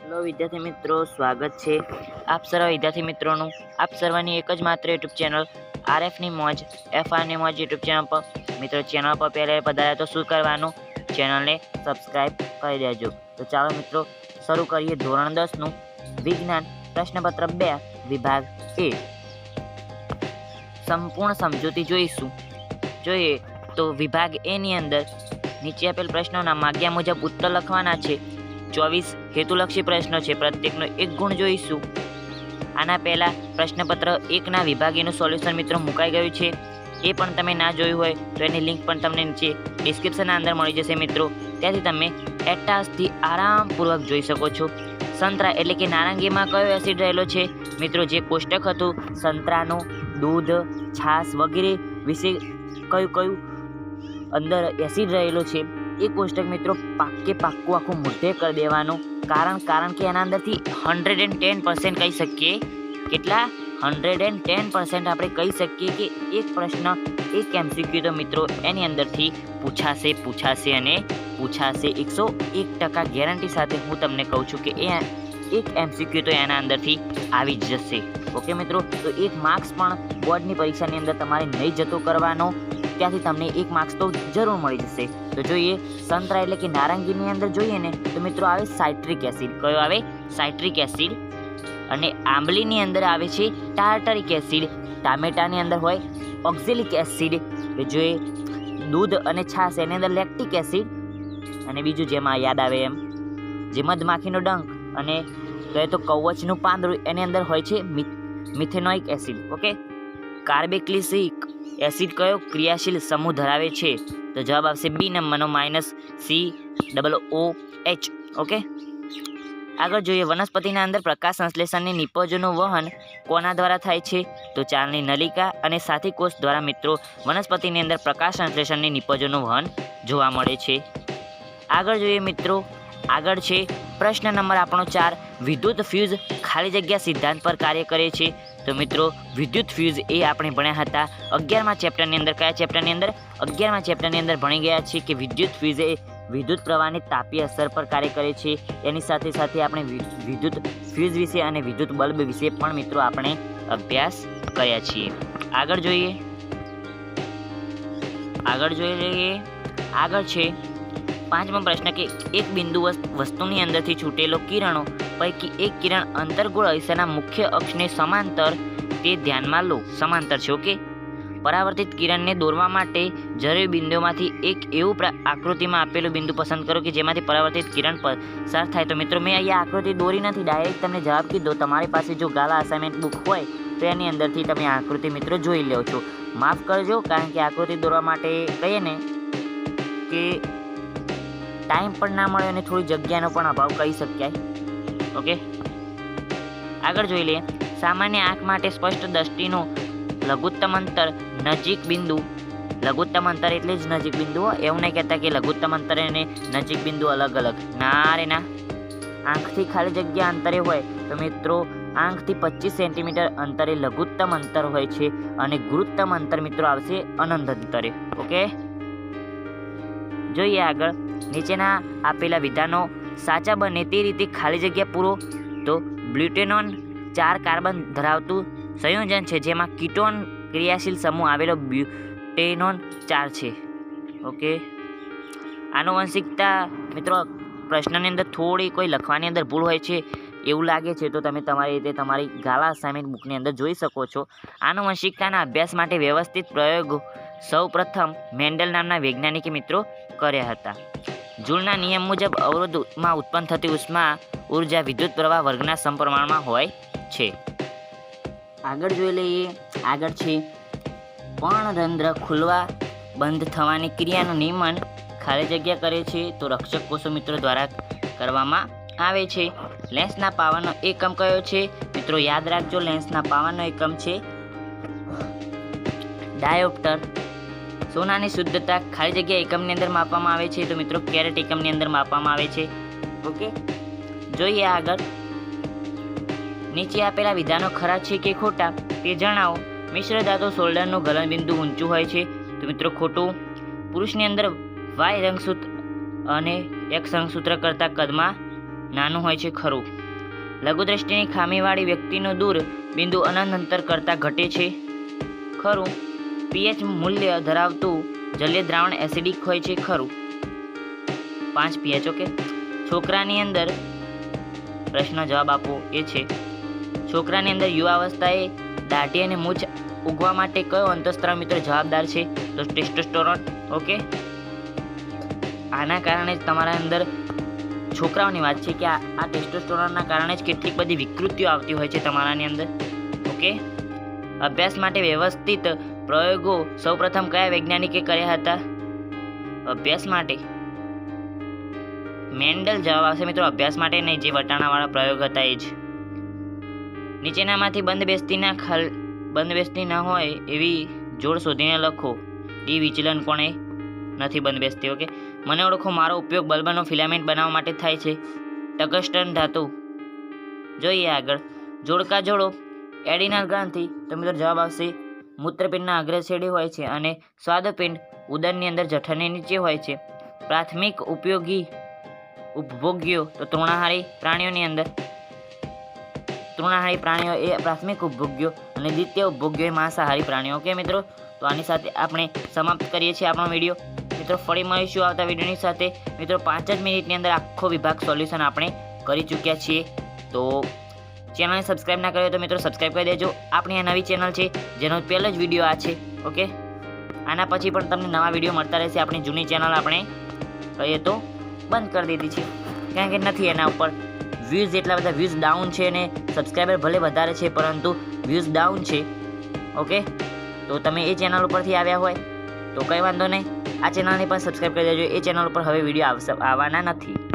Hello વિદ્યાર્થી મિત્રો, સ્વાગત છે આપ સર્વ વિદ્યાર્થી મિત્રોનું આપ સર્વની એક જ માત્ર યુટ્યુબ ચેનલ આરએફની મોજ એફઆરની મોજ યુટ્યુબ ચેનલ પર. મિત્રો ચેનલ પર પહેલાં પધાર્યા તો શું કરવાનું, ચેનલને સબસ્ક્રાઈબ કરી દેજો. તો ચાલો મિત્રો શરૂ કરીએ ધોરણ 10નું વિજ્ઞાન પ્રશ્નપત્ર 2 વિભાગ એ. સંપૂર્ણ સમજૂતી જોઈએ તો વિભાગ એ ની અંદર નીચે આપેલ પ્રશ્નોના માગ્યા મુજબ ઉત્તર લખવાના છે. 24 હેતુલક્ષી પ્રશ્નો છે, પ્રત્યેકનો 1 ગુણ જોઈશું. આના પહેલા પ્રશ્નપત્ર 1ના વિભાગીનું સોલ્યુશન મિત્રો મુકાઈ ગયું છે. એ પણ તમે ના જોયું હોય તો એની લિંક પણ તમને નીચે ડિસ્ક્રિપ્શનના અંદર મળી જશે મિત્રો. ત્યાંથી તમે એટાસથી આરામપૂર્વક જોઈ શકો છો. સંતરા એટલે કે નારંગીમાં કયો એસિડ રહેલો છે મિત્રો? જે કોષ્ટક હતું સંતરાનું દૂધ, છાશ વગેરે વિશે કયું અંદર એસિડ રહેલો છે એ કોષ્ટક મિત્રો પાક્કું આખું મોઢે કરી દેવાનું. કારણ કે એના અંદરથી 110% કહી શકીએ. કેટલા? 110% આપણે કહી શકીએ કે એક પ્રશ્ન એક MCQ તો મિત્રો એની અંદરથી પૂછાશે 101% ગેરંટી સાથે હું તમને કહું છું કે એ એક MCQ તો એના અંદરથી આવી જ જશે. ઓકે મિત્રો, તો 1 માર્ક્સ પણ બોર્ડની પરીક્ષાની અંદર તમારે નહીં જતો કરવાનો. ત્યાંથી તમને 1 માર્ક્સ તો જરૂર મળી જશે. તો જોઈએ સંતરા એટલે કે નારંગીની અંદર જોઈએ ને તો મિત્રો આવે સાઇટ્રિક એસિડ. કયો આવે? Citric acid. અને આંબલીની અંદર આવે છે ટાર્ટરિક એસિડ. ટામેટાની અંદર હોય ઓક્ઝેલિક એસિડ. જોઈએ દૂધ અને છાશ એની અંદર લેક્ટિક એસિડ. અને બીજું જેમાં યાદ આવે એમ જે મધમાખીનો ડંખ અને કહે તો કવચનું પાંદડું એની અંદર હોય છે methanoic acid. Okay, carboxylic acid કયો ક્રિયાશીલ સમૂહ ધરાવે છે? તો જવાબ આવશે બી નંબરનો -COOH. ઓકે, આગળ જોઈએ વનસ્પતિના અંદર પ્રકાશ સંશ્લેષણની નિપજોનું વહન કોના દ્વારા થાય છે? તો ચાલની નલિકા અને સાથી કોષ દ્વારા મિત્રો વનસ્પતિની અંદર પ્રકાશ સંશ્લેષણની નિપજોનું વહન જોવા મળે છે. આગળ જોઈએ મિત્રો, આગળ છે પ્રશ્ન નંબર આપણો 4. વિદ્યુત ફ્યુઝ ખાલી જગ્યા સિદ્ધાંત પર કાર્ય કરે છે. તો મિત્રો વિદ્યુત ફ્યુઝ એ આપણે ભણ્યા હતા 11મા ચેપ્ટરની અંદર. કયા ચેપ્ટરની અંદર? 11મા ચેપ્ટરની અંદર ભણી ગયા છીએ કે વિદ્યુત ફ્યુઝ એ વિદ્યુત પ્રવાહની તાપીય અસર પર કાર્ય કરે છે. એની સાથે સાથે આપણે વિદ્યુત ફ્યુઝ વિશે અને વિદ્યુત બલ્બ વિશે પણ મિત્રો આપણે અભ્યાસ કર્યા છીએ. આગળ જોઈએ આગળ છે 5મો પ્રશ્ન કે એક બિંદુ વસ્તુની અંદરથી છૂટેલો કિરણો પૈકી એક કિરણ અંતર્ગોળ અરીસાના મુખ્ય અક્ષને સમાંતર તે ધ્યાનમાં લો. સમાંતર છે. ઓકે, પરાવર્તિત કિરણને દોરવા માટે જરૂરી બિંદુઓમાંથી એક એવું આકૃતિમાં આપેલું બિંદુ પસંદ કરો કે જેમાંથી પરાવર્તિત કિરણ પસાર થાય. તો મિત્રો મેં અહીંયા આકૃતિ દોરી નથી, ડાયરેક્ટ તમને જવાબ કીધો. તમારી પાસે જો ગાલા અસાઇનમેન્ટ બુક હોય તો એની અંદરથી તમે આકૃતિ મિત્રો જોઈ લો છો. માફ કરજો, કારણ કે આકૃતિ દોરવા માટે કહીએ ને કે ટાઈમ પણ ના મળે અને થોડી જગ્યાનો પણ અભાવ કહી શકાય. ઓકે, આગળ જોઈ લઈએ સામાન્ય આંખ માટે સ્પષ્ટ દ્રષ્ટિનું લઘુત્તમ અંતર નજીક બિંદુ. લઘુત્તમ અંતર એટલે જ નજીક બિંદુ, એવું નહીં કહેતા કે લઘુત્તમ અંતર અને નજીક બિંદુ અલગ અલગ. ના રે ના, આંખથી ખાલી જગ્યા અંતરે હોય તો મિત્રો આંખથી 25 સેન્ટીમીટર અંતરે લઘુત્તમ અંતર હોય છે અને ગુરુત્તમ અંતર મિત્રો આવશે અનંત અંતરે. ઓકે, જોઈએ આગળ નીચેના આપેલા વિધાનો સાચા બને તે રીતે ખાલી જગ્યા પૂરો. તો બ્યુટેનોન 4 કાર્બન ધરાવતું સંયોજન છે જેમાં કીટોન ક્રિયાશીલ સમૂહ આવેલો બ્યુટેનોન 4 છે. ઓકે, આનુવંશિકતા મિત્રો પ્રશ્નની અંદર થોડી કોઈ લખવાની અંદર ભૂલ હોય છે એવું લાગે છે તો તમે તમારી રીતે તમારી ગાલા અસાઇનમેન્ટ બુકની અંદર જોઈ શકો છો. આનુવંશિકતાના અભ્યાસ માટે વ્યવસ્થિત પ્રયોગ સૌ પ્રથમ મેન્ડલ નામના વૈજ્ઞાનિકે મિત્રો કર્યા હતા. જૂલના નિયમ મુજબ અવરોધમાં ઉત્પન્ન થતી ઉષ્મા ઉર્જા વિદ્યુત પ્રવાહ વર્ગના સમપ્રમાણમાં હોય છે. આગળ જોઈ લઈએ. આગળ છે પર્ણરંધ્ર ખુલવા બંધ થવાની ક્રિયાનું નિયમન ખાલી જગ્યા કરે છે. તો રક્ષક કોષો મિત્રો દ્વારા કરવામાં આવે છે. લેન્સના પાવરનો એકમ કયો છે મિત્રો? યાદ રાખજો, લેન્સના પાવરનો એકમ છે ડાયોપ્ટર. સોનાની શુદ્ધતા ખાલી જગ્યા એકમની અંદર માપવામાં આવે છે. તો મિત્રો કેરેટ એકમની અંદર માપવામાં આવે છે. ઓકે, જોઈએ આગળ. નીચે આપેલા વિધાનો ખરા છે કે ખોટા તે જણાવો. મિશ્ર ધાતુ સોલ્ડરનું ગલનબિંદુ ઊંચું હોય છે. તો મિત્રો ખોટું. પુરુષની અંદર Y રંગસૂત્ર અને X રંગસૂત્ર કરતાં કદમાં નાનું હોય છે ખરું? લઘુદ્રષ્ટિની ખામીવાળી વ્યક્તિનું દૂર બિંદુ અનંત અંતર કરતાં ઘટે છે ખરું? પીએચ મૂલ્ય ધરાવતું જલીય દ્રાવણ એસિડિક હોય છે ખરું? 5 પીએચ. ઓકે. છોકરાની અંદર પ્રશ્ન જવાબ આપો એ છે, છોકરાની અંદર યુવાવસ્થાએ દાઢી અને મૂછ ઉગવા માટે કયો અંતઃસ્ત્રાવ મિત્ર જવાબદાર છે? તો ટેસ્ટોસ્ટેરોન. ઓકે. આના કારણે જ તમારા અંદર છોકરાઓની વાત છે કે આ ટેસ્ટોસ્ટેરોનના કારણે જ કેટલીક બધી વિકૃતિઓ આવતી હોય છે તમારાની અંદર. ઓકે. અભ્યાસ માટે વ્યવસ્થિત પ્રયોગો સૌપ્રથમ કયા વૈજ્ઞાનિકે કર્યા હતા? અભ્યાસ માટે મેન્ડલ જવાબ આવશે મિત્રો. અભ્યાસ માટે નહીં, જે વટાણાવાળા પ્રયોગ હતા એ જ. નીચેનામાંથી બંધબેસતી ન હોય એવી જોડ શોધીને લખો. ડી વિચલન પણ નથી બંધબેસતી. ઓકે. મને ઓળખો. મારો ઉપયોગ બલ્બનો ફિલામેન્ટ બનાવવા માટે થાય છે. ટંગસ્ટન ધાતુ. જોઈએ આગળ. જોડકા જોડો એડિનલ ગ્રંથિ. તો મિત્રો જવાબ આવશે મૂત્રપિંડના અગ્ર છેડે હોય છે અને સ્વાદુપિંડ ઉદરની અંદર જઠરની નીચે હોય છે. પ્રાથમિક ઉપભોગ્યો તો તૃણાહારી પ્રાણીઓની અંદર તૃણાહારી પ્રાણીઓ એ પ્રાથમિક ઉપભોગ્યો અને દ્વિતીય ઉપભોગ્યો એ માંસાહારી પ્રાણીઓ. ઓકે મિત્રો, તો આની સાથે આપણે સમાપ્ત કરીએ છીએ આપણો વિડીયો. મિત્રો ફરી મળીશું આવતા વિડીયોની સાથે. મિત્રો 5 જ મિનિટની અંદર આખો વિભાગ સોલ્યુશન આપણે કરી ચૂક્યા છીએ. તો ચેનલને સબસ્ક્રાઈબ ના કર્યો તો મિત્રો સબસ્ક્રાઈબ કરી દેજો. આપણી આ નવી ચેનલ છે જેનો પહેલો જ વિડીયો આ છે. ઓકે. આના પછી પણ તમને નવા વિડીયો મળતા રહેશે. આપણી જૂની ચેનલ આપણે કહીએ તો બંધ કરી દીધી છે, કારણ કે નથી એના ઉપર વ્યૂઝ, એટલા બધા વ્યૂઝ ડાઉન છે અને સબસ્ક્રાઈબર ભલે વધારે છે પરંતુ વ્યૂઝ ડાઉન છે. ઓકે. તો તમે એ ચેનલ ઉપરથી આવ્યા હોય તો કંઈ વાંધો નહીં, આ ચેનલને પણ સબસ્ક્રાઈબ કરી દેજો. એ ચેનલ ઉપર હવે વિડીયો આવવાના નથી.